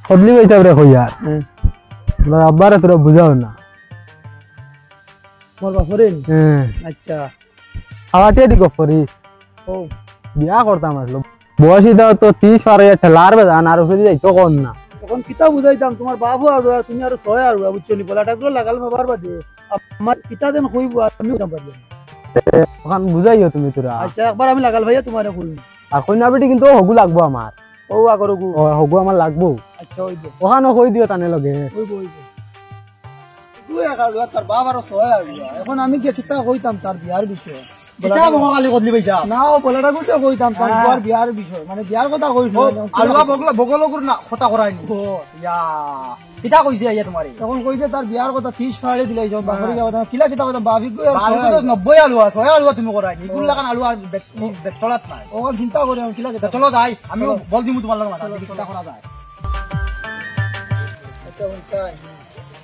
ফদলি ভাই তাবরে কই আর তোর আব্বারে তোরা বুঝাও না মোর বাপরে আচ্ছা আওয়াটে দি গফরি ও বিয়া করতাম আসলো বয়সী দাও তো 30 পার হয়ে ঠেলার বেজান আর উপরে যাই তো কোন না তখন কিতা বুঝাইতাম তোমার বাবু আর তুমি আর ছয় আর বুঝছনি বলাটা গুলো লাগাল মাবার বাদে আমার কিতা দেন কইব আমি বুঝাম পারলাম ওখান বুঝাইও তুমি তোরা আচ্ছা একবার আমি লাগাল ভাইয়া তোমারে কইব আর কইনা বেটি কিন্তু হগু লাগবো আমার ও আগর গু ও হগু আমার লাগবো আচ্ছা হইবো ওখানে কই দিও তানে লগে হইবো তুই একাল তার বাবার ছয় আর এখন আমি কি কিতা কইতাম তার বিয়ার বিষয়ে কিতা বগালি করলি পয়সা না ও বলাটা গুলো কইতাম তার বিয়ার বিষয় মানে বিয়ার কথা কইছ আলুয়া বগলা বগলগুর না কথা করাইনি ইয়া কিতা কইছে ইয়া তোমারে তখন কইছে তার বিয়ার কথা 30 ফাড়ে দিলাই যাও বাপরে কথা কিলা কিতা কথা বাবি গো বাবি তো 90 আলুয়া 6 আলুয়া তুমি করাইনি ইগুল লাগান আলু আর চলাত নাই ও চিন্তা করে আমি কিলা কিতা চলো যাই আমি বল দিমু তোমার লাগা মাথা কথা করা যায় আচ্ছা উনছাই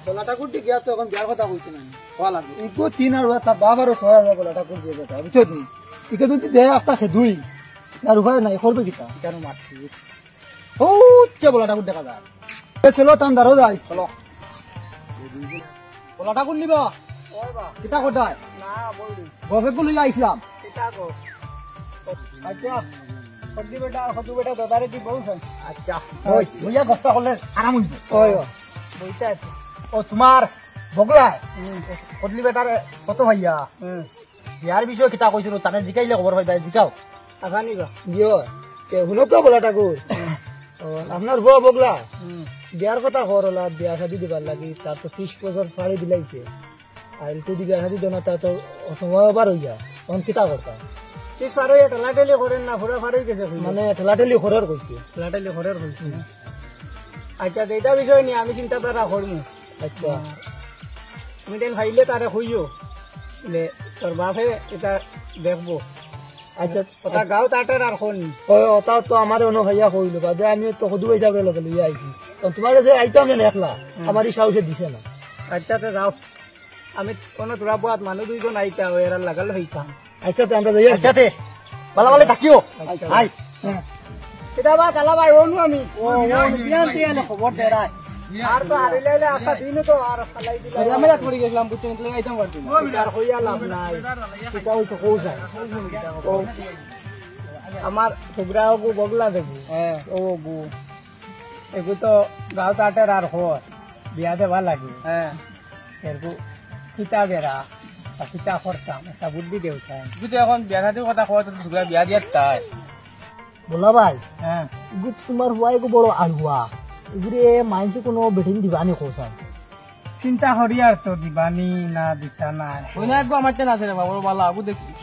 বলাটা কুটি গিয়া তো এখন বিয়ার কথা কইছ না কোয়া লাগে ইগো 3 আর তার বাবারও 6 আর বলাটা কুটি দিয়ে কথা বুঝছো তুমি ইকে যদি দে একটা খেদুই আর উপায় নাই করবে কিতা কেন মারছি ও কে বলাটা দেখা যায় চলো তান্দারও যাই চলো বলাটা কোন নিবা কিতা কোথায় না বলবি গফে গুলি আইছিলাম কিতা কো আচ্ছা সদ্দি বেটা সদু বেটা দাদারে দি বলছ আচ্ছা ওই মুইয়া গফটা করলে আরাম হইব ওই বইতা আছে ও তোমার বগলা কদলি বেটার কত ভাইয়া বিয়ার বিষয় কিতা কইছিল তানে জিকাইলে খবর পাইবা জিকাও আগানিবা দিও তে হুনো তো বলাটা কো আপনার বউ বগলা বিয়ার কথা করলা বিয়া শাদি দিবার লাগি তার তো 30 বছর ফাড়ি দিলাইছে আর তো বিয়া শাদি দনা তা তো অসময় বার হইয়া তখন কিতা করতা 30 ফাড়ি ঠেলাঠেলি করেন না পুরা ফাড়ি গেছে মানে ঠেলাঠেলি করার কইছে ঠেলাঠেলি করার কইছে আচ্ছা এইটা বিষয় নিয়ে আমি চিন্তাধারা করমু আচ্ছা তুমি দেন খাইলে তারে কইও লে তোর বাপে এটা দেখবো আচ্ছা ওটা গাঁও তাটার আর কোন ওটা তো আমার অন্য ভাইয়া কইলো বাদে আমি তো সদু হিসাবে লগে লইয়া আইছি তো তোমার কাছে আইতাম না একলা আমার সাহসে দিছে না আচ্ছা তো যাও আমি কোন তোরা বাদ মানুষ দুইজন আইতা এরা লাগাল হইতাম আচ্ছা তো আমরা যাই আচ্ছা তে ভালো ভালো থাকিও আই এটা বা কালা ভাই ওনু আমি ও বিয়ান দিয়ালে খবর দেরাই আর তো হারিলে আটা দিন তো আর খালাই দিলা আমি রাত পড়ি গেছিলাম বুঝছেন তো আইতাম পারছি আর হইয়া লাভ নাই এটা ওই তো কোউ যায় আমার টুকরাও গো বগলা দেবো ও গো এগু তো গাঁও তাটের আর হয় বিয়া দেওয়া লাগে এরকু কিতা বেড়া কিতা করতাম একটা বুদ্ধি দেও চাই তুই এখন বিয়া শাদির কথা কয় তো বিয়া দিয়া তাই বলা ভাই এগু তোমার হুয়াই গো বড় আলুয়া এগুলি মাইনসে কোনো বেটিন দিবানি কোসাই চিন্তা করি আর তো দিবানি না দিতা না ওই না একবার আমার টেন আছে রে বাবা ভালো আবু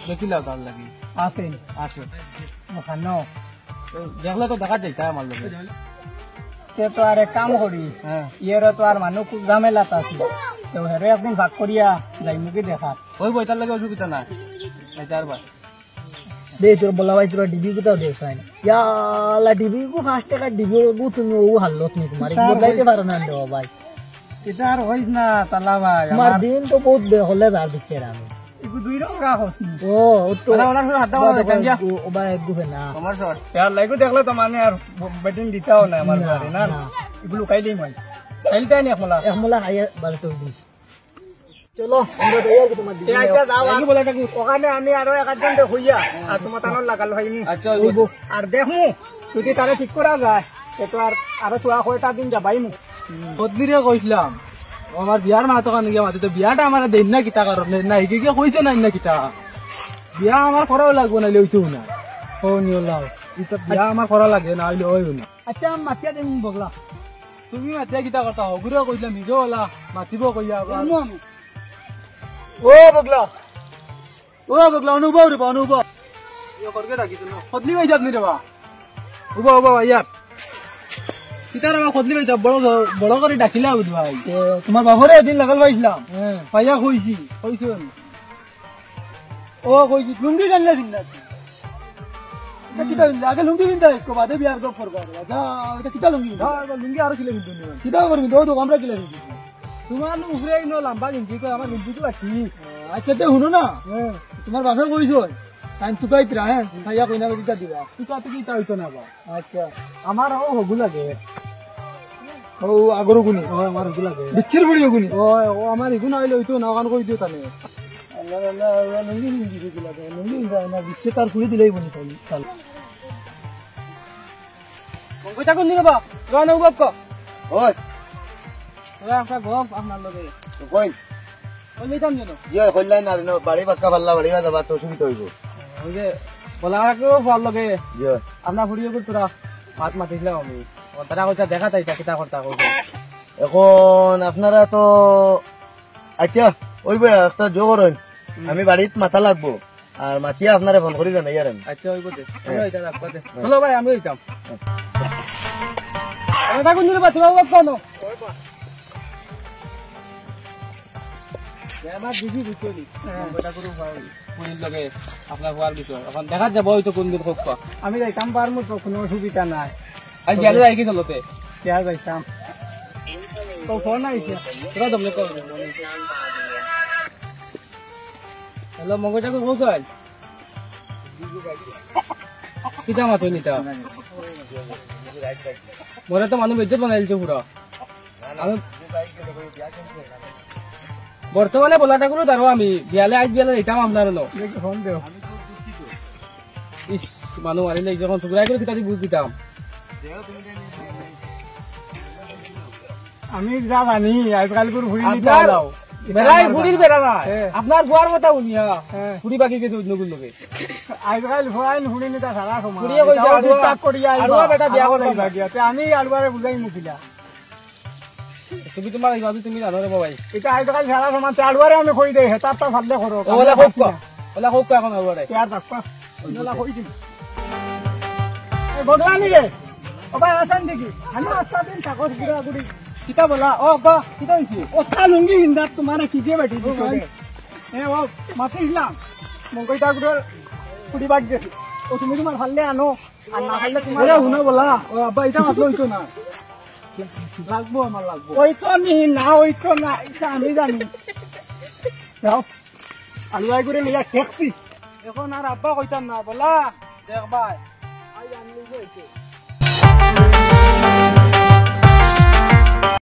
দেখিলাও তার লাগি আছে আছে ওখানো দেখলে তো দেখা যাইতা আমার লগে সে তো আর এক কাম করি ইয়ের তো আর মানুষ খুব ঝামেলা আছে তো হেরে একদিন ভাগ করিয়া যাই মুখে দেখা ওই বই তার লাগে অসুবিধা নাই চারবার দে তোর বলা ভাই তোরা ডিবি কোথাও দেখ চাই না ইয়ালা ডিবি কো 5 টাকা ডিবি গো তুমি ও হালত নি তোমার বদলাইতে পারো না দেও ভাই এটা আর হইছ না তালা ভাই আমার দিন তো বহুত হলে যা দিতে আমি ইকু 2 টাকা হসনি ও তো ওনা হাত দাও না ও ভাই গুবে না আমার শট यार লাইগো দেখলে তো মানে আর বেটিং দিতাও না আমার বাড়ি না এগুলো কাইলেই মই কাইলটা নি একমলা আইয়া বাড়ি তো দি চলো আমরা দেয়ার কি তোমার দিই আচ্ছা যাও আমি বলাটা কি ওখানে আমি আরো একজন দে হইয়া আর তোমার তানোর লাগাল হইনি আচ্ছা আর দেখমু যদি তারে ঠিক করা যায় তো আরো চুয়া কয়টা দিন যাবাইমু বদলিরে কইছিলাম আমার বিয়ার মাতো কান গিয়া মাতে তো বিয়াটা আমার দেন না কিতা কারণে না কি কি কইছে না কিতা বিয়া আমার করাও লাগবে না লইতো না ও নিও লাও এটা বিয়া আমার করা লাগে না হইলো ওই না আচ্ছা মাতিয়া দেম বগলা তুমি মাতিয়া কিতা কথা হগুরে কইছিলাম নিজে ওলা মাতিব কইয়া ও বগলা অনুভব রে অনুভব ইয়া করকে রাখি তো খদলি ভাই যাবনি রে বা উবা উবা ইয়ার কিতার আমার খদলি ভাই বড় বড় করে ডাকিলা বুঝ ভাই তোমার বাবরে দিন লাগাল পাইছিলাম পাইয়া কইছি কইছুন ও কইছি লুঙ্গি গানলে দিন না এটা কিতা আগে লুঙ্গি বিনতা একো বাদে বিয়ার গপ করবা যা এটা কিতা লুঙ্গি লুঙ্গি আরো ছিলে কিন্তু কিতা করবি তো আমরা কিলা দিছি তোমার উপরে নো লম্বা গিঞ্জি কই আমার গিঞ্জি তো বাকি আচ্ছা তে শুনো না তোমার বাপে কইছো টাইম তুকাই তিরা হ্যাঁ সাইয়া কইনা কিতা দিবা কিতা তো কিতা হইতো না বা আচ্ছা আমার ও হগু লাগে ও আগর গুনি ও আমার ইগু লাগে বিচ্ছির ফুড়ি গুনি ও ও আমার ইগু নাইলে হইতো না কান কই দিও তানে আল্লাহ আল্লাহ নঙ্গি নঙ্গি দিতে লাগে নঙ্গি না বিচ্ছে তার ফুড়ি দিলেই বনি তাই কাল মঙ্গটা কোন দিবা গান উবাপ কো ওই ওরা একটা গপ আপনার লগে কই ওই নিতাম জানো ইয়ে কইলাই না রে বাড়ি পাক্কা পাল্লা বাড়ি যাবা তো সুবিধা হইব ওই যে বলাকেও ভাল লগে ইয়ে আপনার ফুড়িও করে তোরা মাত মাতিছিলাম আমি তারা কইতা দেখা তাই কিতা করতা কইছে এখন আপনারা তো আচ্ছা ওইব একটা জো করেন আমি বাড়িতে মাথা লাগবো আর মাতিয়া আপনারা ফোন করি জানাই আর আচ্ছা ওই বলতে ওইটা রাখবা দে হলো ভাই আমি হইতাম এটা কোন দিন বা তুমি ওয়াক কোন আমার দিদি বুঝলি এটা করু ভাই কোন লগে আপনার হওয়ার বিষয় এখন দেখা যাব ওই তো কোন দিন হোক আমি যাইতাম পারমু তো কোনো অসুবিধা নাই আজ গেলে যাই কি চলতে কেয়া যাইতাম তো ফোন আইছে তোরা দমলে কর হ্যালো মঙ্গলটা কো কইছাল কিটা মাত নিতা মোরা তো মানুষ বেজ্জত বানাইলছে পুরো আমি বর্তমানে বলাটা গুলো দাঁড়ো আমি বিয়ালে আজ বিয়ালে এটাও আপনার নো ফোন দেও ইস মানুষ মারিলে যখন টুকরা করে কিতা বুঝ দিতাম আমি যা জানি আজকাল করে ঘুরি নিতে আপনার যাও বেড়াই বুড়ির বেড়া নাই হ্যাঁ। আপনার বুয়ার কথা উনিয়া হ্যাঁ। বুড়ি বাকি গেছে অন্য গুলো লোকে আজকাল ভরাইন ঘুরি নিতে সারা সময় ঘুরিয়ে কইছে এটাও আলুয়া- ঠিকঠাক করিয়া আইবা। আলুয়া বেটা বিয়া আলুয়া করতাম যাইবা না। গিয়া। তে আমি আলুয়ারে বুঝাই মুখিলা তুমি তোমার এই বাজু তুমি জানো রে বাবাই এটা আজকাল সারা সময় তে আলুয়ারে আমি কই দেই হেতার তা ভাবলে করো ওলা হোক ওলা হোক এখন আলুয়ারে কেয়ার থাকবা ওলা কই দিম এই বদলানি রে ও ভাই আসান দেখি আমি আস্তা দিন কাগজ গুড়া গুড়ি কিতা বলা ও বা কিতা হইছে ওটা লুঙ্গি হিন্দাত তোমার কি দিয়ে বেটি ও মাথা ইসলাম মঙ্গলটা গুড়ার ফুড়ি বাগ গেছে ও তুমি তোমার ফাললে আনো আর না ফাললে তোমার ওরে হুনা বলা ও আব্বা এটা মাতলো হইতো না লাগবো আমার লাগবো ওই তো নি না ওই তো না এটা আমি জানি যাও আলুয়াই করে লিয়া ট্যাক্সি এখন আর আব্বা কইতাম না বলা দেখ ভাই আই আনলি হইছে